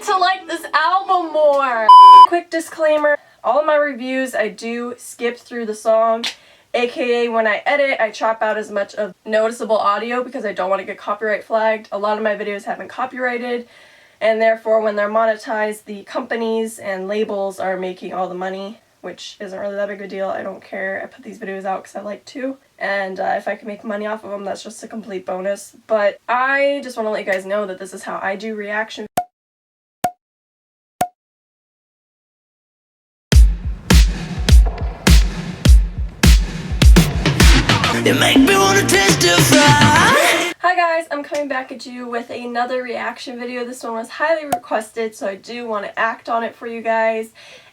to like this album more. Quick disclaimer, all of my reviews I do skip through the song, aka when I edit I chop out as much of noticeable audio because I don't want to get copyright flagged. A lot of my videos have been copyrighted, and therefore when they're monetized the companies and labels are making all the money, which isn't really that big of a deal. I don't care. I put these videos out because I like to, and if I can make money off of them, that's just a complete bonus. But I just want to let you guys know that this is how I do reaction. You make me wanna testify. Hi guys, I'm coming back at you with another reaction video. This one was highly requested, so I do want to act on it for you guys.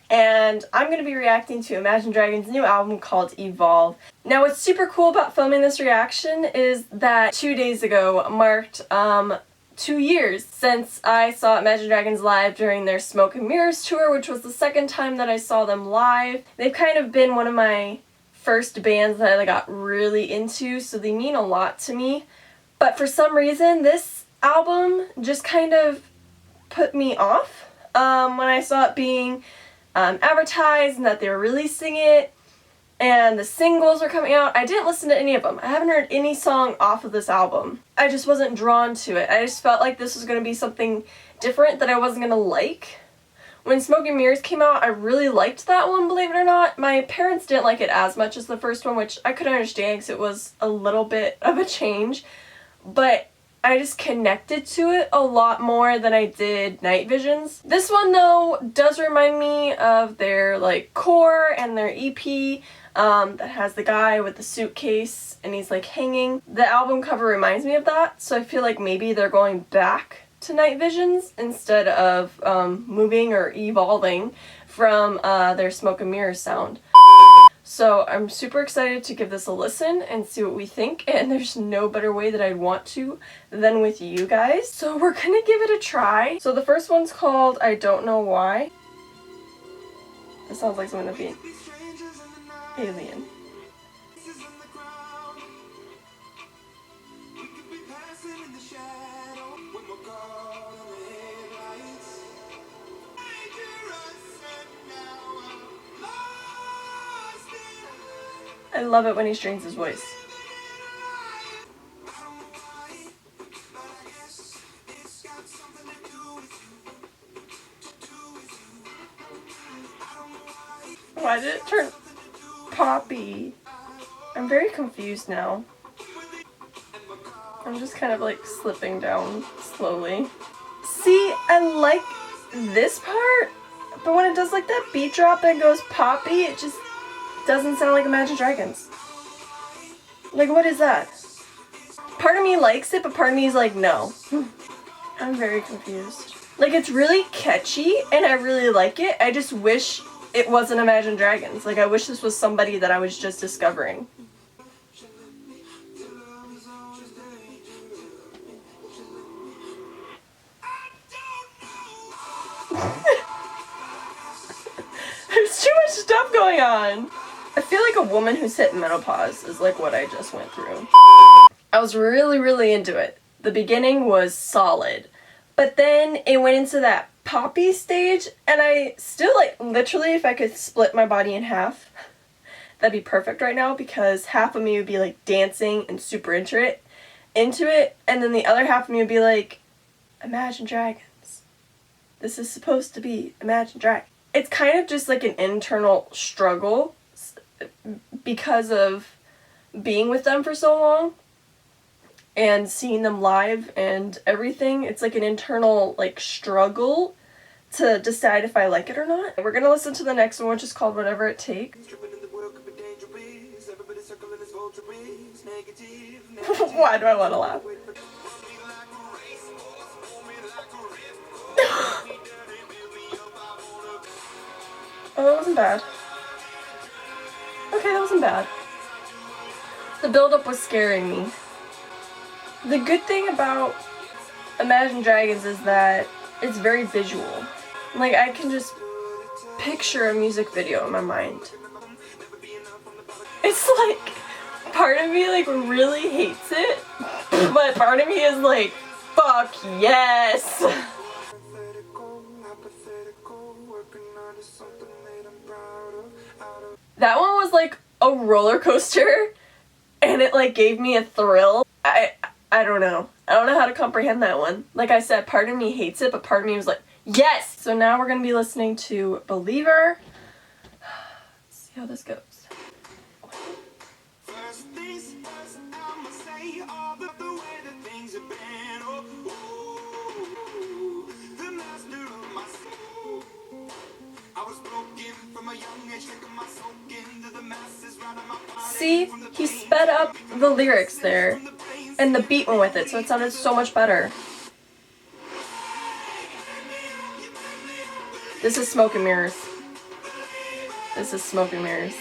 And I'm going to be reacting to Imagine Dragons' new album called Evolve. Now what's super cool about filming this reaction is that 2 days ago marked 2 years since I saw Imagine Dragons live during their Smoke and Mirrors tour, which was the second time that I saw them live. They've kind of been one of my first bands that I got really into, so they mean a lot to me. But for some reason, this album just kind of put me off when I saw it being advertised and that they were releasing it and the singles were coming out. I didn't listen to any of them. I haven't heard any song off of this album. I just wasn't drawn to it. I just felt like this was going to be something different that I wasn't going to like. When Smoke and Mirrors came out, I really liked that one, believe it or not. My parents didn't like it as much as the first one, which I could understand because it was a little bit of a change. But I just connected to it a lot more than I did Night Visions. This one, though, does remind me of their, core and their EP that has the guy with the suitcase and he's, hanging. The album cover reminds me of that, so I feel like maybe they're going back to Night Visions instead of moving or evolving from their Smoke and Mirrors sound. So I'm super excited to give this a listen and see what we think, and there's no better way that I'd want to than with you guys. So we're gonna give it a try. So the first one's called I Don't Know Why. This sounds like something to be alien. I love it when he strains his voice. Why did it turn poppy? I'm very confused now. I'm just kind of slipping down slowly. See, I like this part, but when it does that beat drop and goes poppy, it just doesn't sound like Imagine Dragons. What is that? Part of me likes it, but part of me is no. I'm very confused. It's really catchy, and I really like it. I just wish it wasn't Imagine Dragons. I wish this was somebody that I was just discovering. There's too much stuff going on. I feel like a woman who's hit menopause is what I just went through. I was really into it. The beginning was solid, but then it went into that poppy stage, and I still literally, if I could split my body in half, that'd be perfect right now, because half of me would be dancing and super into it, and then the other half of me would be Imagine Dragons. This is supposed to be Imagine Dragons. It's kind of just an internal struggle because of being with them for so long and seeing them live and everything. It's an internal struggle to decide if I like it or not. We're gonna listen to the next one, which is called Whatever It Takes. Why do I want to laugh? Oh, that wasn't bad. Okay, that wasn't bad. The build-up was scaring me. The good thing about Imagine Dragons is that it's very visual. I can just picture a music video in my mind. It's part of me really hates it, but part of me is fuck yes! That one was like a roller coaster, and it like gave me a thrill. I don't know. I don't know how to comprehend that one. Like I said, part of me hates it, but part of me was like, yes! So now we're gonna be listening to Believer. Let's see how this goes. First things first, I'ma say all the way that things have been. Oh, the master of my soul. I was broken from a young age, taking my soul into the masses, right on my body. See, he sped up the lyrics there, and the beat went with it, so it sounded so much better. This is Smoke and Mirrors. This is Smoke and Mirrors.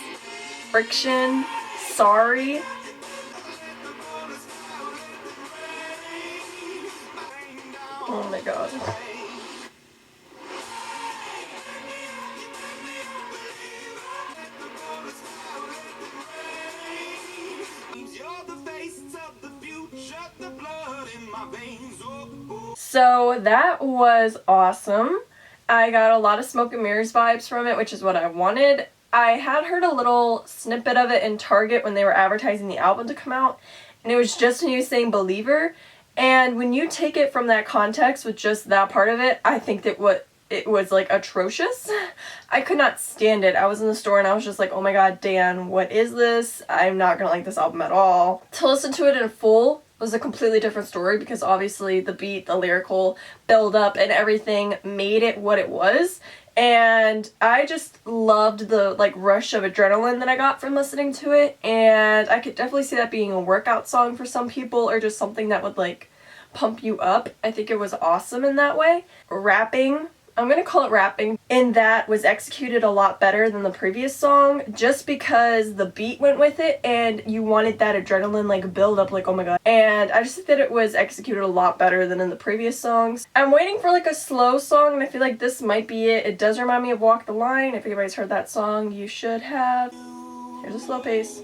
Friction, Sorry. Oh my god. So that was awesome. I got a lot of Smoke and Mirrors vibes from it, which is what I wanted. I had heard a little snippet of it in Target when they were advertising the album to come out, and it was just when he was saying Believer. And when you take it from that context with just that part of it, I think that it was like atrocious. I could not stand it. I was in the store and I was just like, oh my god, Dan, what is this? I'm not gonna like this album at all. To listen to it in full was a completely different story, because obviously the beat, the lyrical build up and everything made it what it was. And I just loved the like rush of adrenaline that I got from listening to it, and I could definitely see that being a workout song for some people, or just something that would like pump you up. I think it was awesome in that way. Rapping, I'm gonna call it rapping, in that was executed a lot better than the previous song, just because the beat went with it and you wanted that adrenaline like build up, like oh my god. And I just think that it was executed a lot better than in the previous songs. I'm waiting for like a slow song, and I feel like this might be it. It does remind me of Walk the Line. If anybody's heard that song, you should have. Here's a slow pace.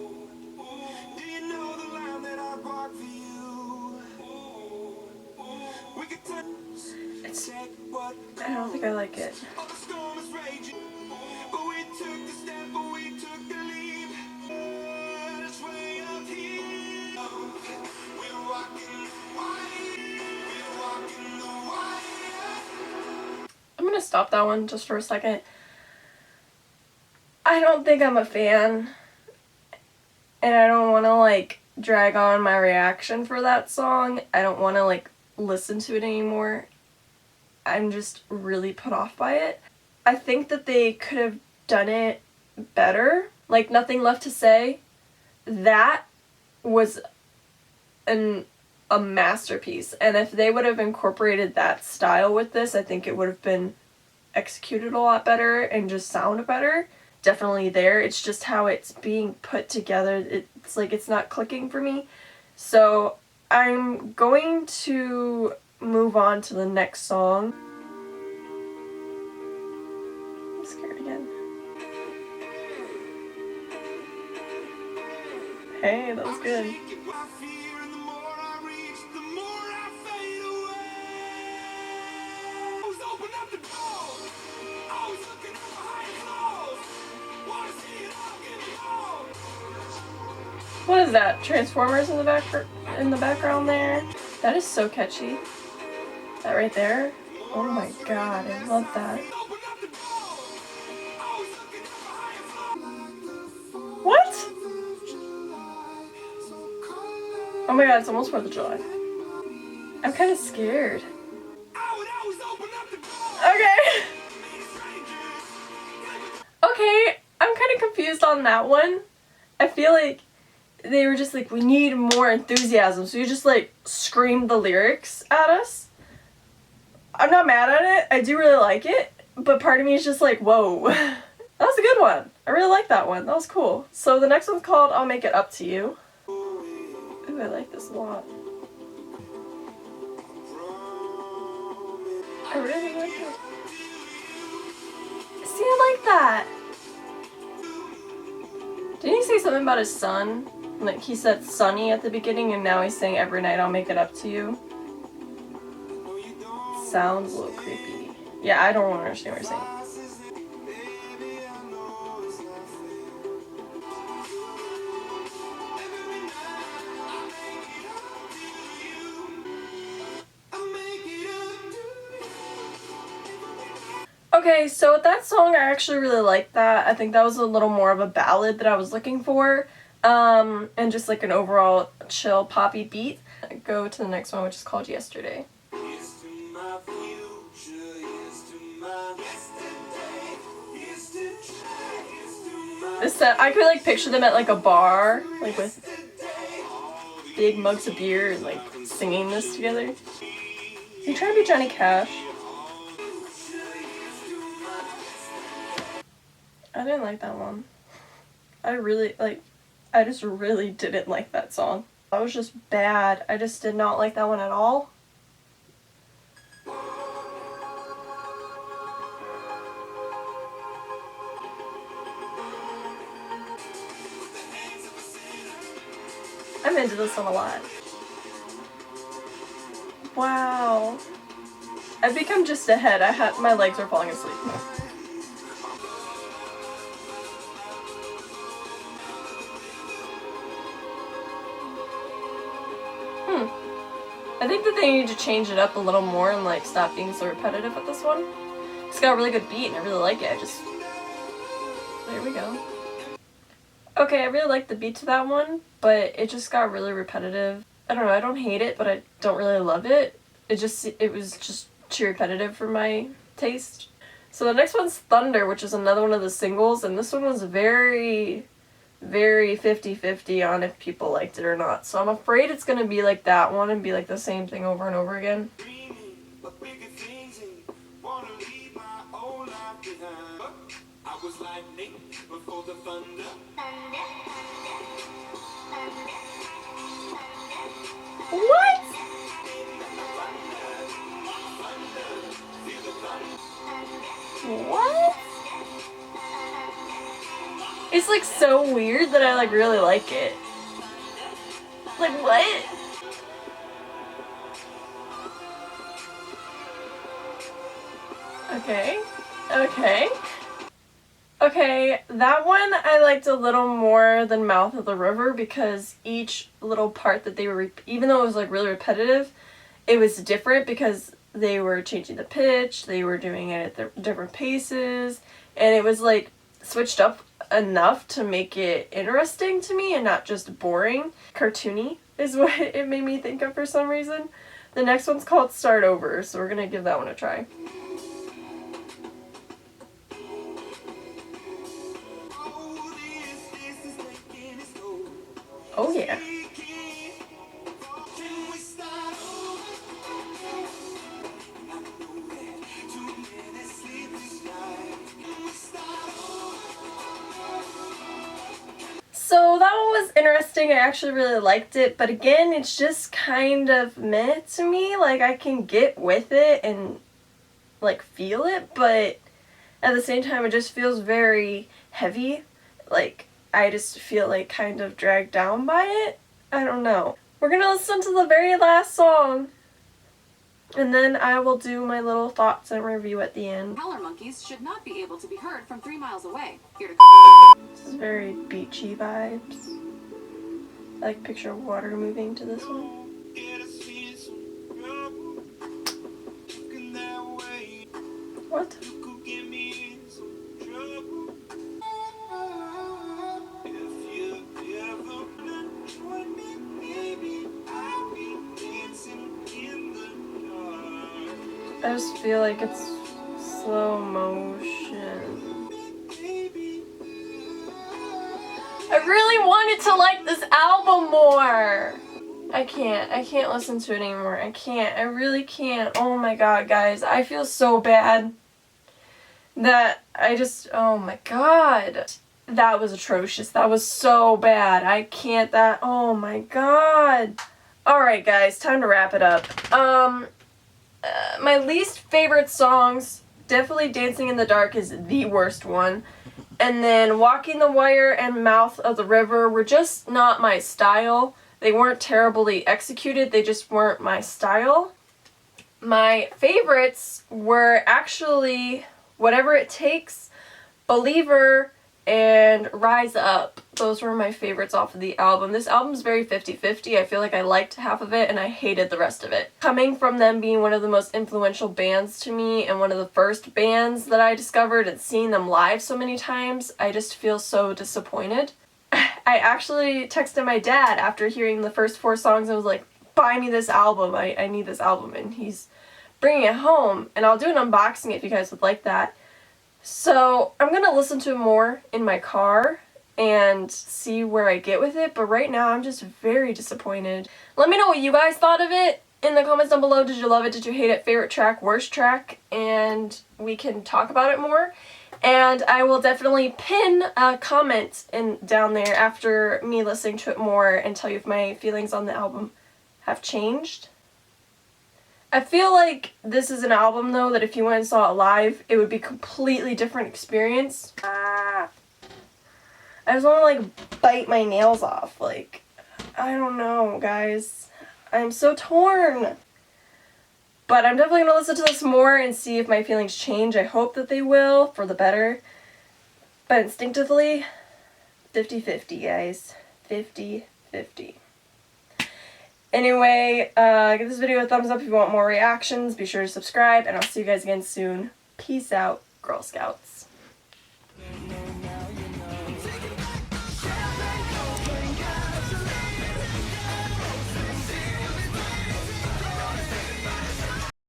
I don't think I like it. I'm gonna stop that one just for a second. I don't think I'm a fan, and I don't want to like drag on my reaction for that song. I don't want to like listen to it anymore. I'm just really put off by it. I think that they could have done it better. Like Nothing Left to Say, that was a masterpiece. And if they would have incorporated that style with this, I think it would have been executed a lot better and just sound better. Definitely there. It's just how it's being put together. It's like it's not clicking for me. So I'm going to move on to the next song. I'm scared again. Hey, that was good. What is that? Transformers in the background there? That is so catchy. That right there? Oh my god, I love that. What? Oh my god, it's almost 4th of July. I'm kind of scared. Okay. Okay, I'm kind of confused on that one. I feel like they were just like, we need more enthusiasm, so you just like screamed the lyrics at us. I'm not mad at it. I do really like it, but part of me is just like, whoa. That was a good one. I really like that one. That was cool. So the next one's called I'll Make It Up to You. Ooh, I like this a lot. I really like it. See, I like that. Didn't he say something about his son? Like he said Sunny at the beginning, and now he's saying every night I'll make it up to you. Sounds a little creepy. Yeah, I don't understand what you're saying. Okay, so with that song, I actually really liked that. I think that was a little more of a ballad that I was looking for, and just like an overall chill poppy beat. Go to the next one, which is called Yesterday. Here's to my future, here's to my yesterday, here's to try, here's to my This set, I could like picture them at like a bar, like with big mugs of beer and like singing this together. You trying to be Johnny Cash? I didn't like that one. I just really didn't like that song. That was just bad. I just did not like that one at all. I'm into this one a lot. Wow. I've become just a head. My legs are falling asleep. I think that they need to change it up a little more and like stop being so repetitive with this one. It's got a really good beat and I really like it. There we go. Okay, I really like the beat to that one, but it just got really repetitive. I don't know, I don't hate it, but I don't really love it. It was just too repetitive for my taste. So the next one's Thunder, which is another one of the singles, and this one was very, very 50-50 on if people liked it or not. So I'm afraid it's gonna be like that one and be like the same thing over and over again. dreaming of bigger things and wanna leave my old life behind. But I was lightning before the thunder. What? What? It's like so weird that I like really like it. Like what? Okay. Okay. Okay, that one I liked a little more than Mouth of the River because each little part that they were, even though it was like really repetitive, it was different because they were changing the pitch, they were doing it at different paces, and it was like switched up enough to make it interesting to me and not just boring. Cartoony is what it made me think of for some reason. The next one's called Start Over, so we're gonna give that one a try. Oh yeah. So that one was interesting. I actually really liked it, but again, it's just kind of meh to me. Like I can get with it and like feel it, but at the same time it just feels very heavy. Like I just feel like kind of dragged down by it. I don't know. We're gonna listen to the very last song, and then I will do my little thoughts and review at the end. Howler monkeys should not be able to be heard from 3 miles away. Here to This is very beachy vibes. I like picture water moving to this one. What? I just feel like it's slow motion. I really wanted to like this album more. I can't listen to it anymore. I really can't. Oh my god, guys. I feel so bad that oh my god. That was atrocious. That was so bad. Oh my god. Alright guys, time to wrap it up. My least favorite songs, definitely Dancing in the Dark is the worst one. And then Walking the Wire and Mouth of the River were just not my style. They weren't terribly executed, they just weren't my style. My favorites were actually Whatever It Takes, Believer, and Rise Up. Those were my favorites off of the album. This album's very 50-50. I feel like I liked half of it and I hated the rest of it. Coming from them being one of the most influential bands to me and one of the first bands that I discovered, and seeing them live so many times, I just feel so disappointed. I actually texted my dad after hearing the first 4 songs and was like, buy me this album. I need this album. And he's bringing it home, and I'll do an unboxing if you guys would like that. So I'm gonna listen to it more in my car and see where I get with it, but right now I'm just very disappointed. Let me know what you guys thought of it in the comments down below. Did you love it? Did you hate it? Favorite track? Worst track? And we can talk about it more. And I will definitely pin a comment down there after me listening to it more and tell you if my feelings on the album have changed. I feel like this is an album, though, that if you went and saw it live, it would be a completely different experience. I just want to, like, bite my nails off. Like, I don't know, guys. I'm so torn. But I'm definitely going to listen to this more and see if my feelings change. I hope that they will, for the better. But instinctively, 50-50, guys. 50-50. Anyway, give this video a thumbs up if you want more reactions. Be sure to subscribe, and I'll see you guys again soon. Peace out, Girl Scouts.